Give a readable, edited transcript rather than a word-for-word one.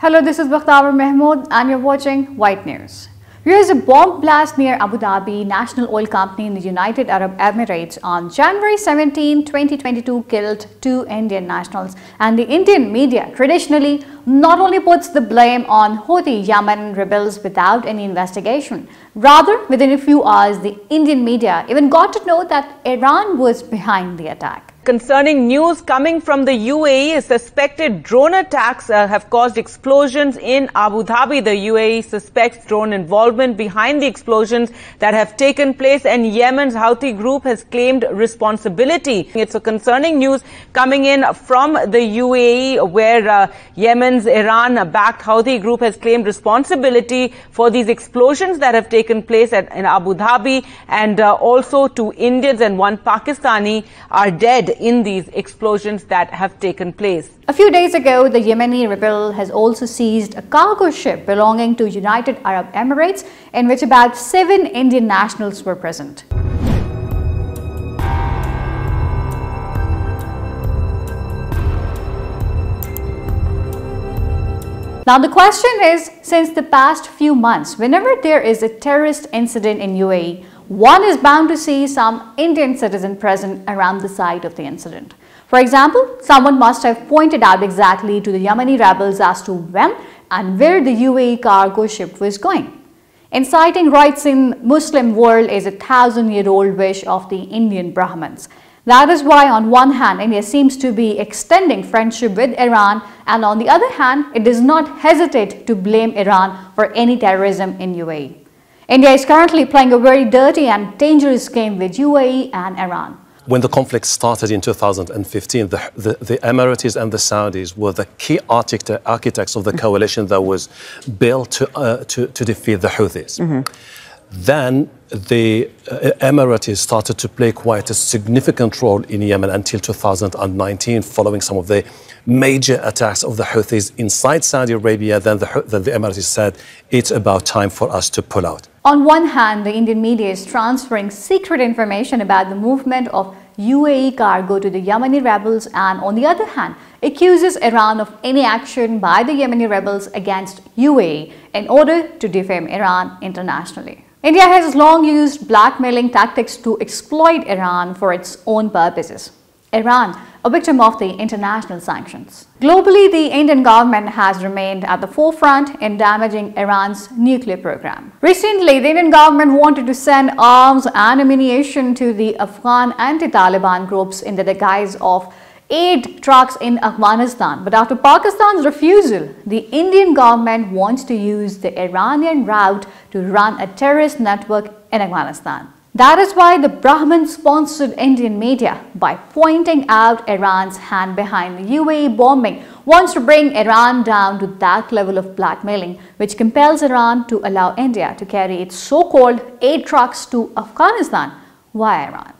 Hello, this is Bakhtavar Mahmood and you're watching White News. There is a bomb blast near Abu Dhabi, national oil company in the United Arab Emirates on January 17, 2022 killed 2 Indian nationals, and the Indian media traditionally not only puts the blame on Houthi Yemeni rebels without any investigation. Rather, within a few hours, the Indian media even got to know that Iran was behind the attack. Concerning news coming from the UAE, suspected drone attacks have caused explosions in Abu Dhabi. The UAE suspects drone involvement behind the explosions that have taken place, and Yemen's Houthi group has claimed responsibility. It's a concerning news coming in from the UAE, where Yemen's Iran-backed Houthi group has claimed responsibility for these explosions that have taken place in Abu Dhabi, and also 2 Indians and 1 Pakistani are dead in these explosions that have taken place. A few days ago, the Yemeni rebel has also seized a cargo ship belonging to United Arab Emirates, in which about 7 Indian nationals were present. Now the question is, since the past few months, whenever there is a terrorist incident in UAE, one is bound to see some Indian citizen present around the site of the incident. For example, someone must have pointed out exactly to the Yemeni rebels as to when and where the UAE cargo ship was going. Inciting riots in Muslim world is a 1,000-year-old wish of the Indian Brahmins. That is why on one hand, India seems to be extending friendship with Iran, and on the other hand, it does not hesitate to blame Iran for any terrorism in UAE. India is currently playing a very dirty and dangerous game with UAE and Iran. When the conflict started in 2015, the Emiratis and the Saudis were the key architects of the coalition that was built to defeat the Houthis. Then the Emiratis started to play quite a significant role in Yemen until 2019, following some of the major attacks of the Houthis inside Saudi Arabia. Then the Emiratis said, it's about time for us to pull out. On one hand, the Indian media is transferring secret information about the movement of UAE cargo to the Yemeni rebels, and on the other hand, accuses Iran of any action by the Yemeni rebels against UAE in order to defame Iran internationally. India has long used blackmailing tactics to exploit Iran for its own purposes. Iran, a victim of the international sanctions. Globally, the Indian government has remained at the forefront in damaging Iran's nuclear program. Recently, the Indian government wanted to send arms and ammunition to the Afghan anti-Taliban groups in the guise of aid trucks in Afghanistan. But after Pakistan's refusal, the Indian government wants to use the Iranian route to run a terrorist network in Afghanistan. That is why the Brahmin-sponsored Indian media, by pointing out Iran's hand behind the UAE bombing, wants to bring Iran down to that level of blackmailing, which compels Iran to allow India to carry its so-called aid trucks to Afghanistan via Iran.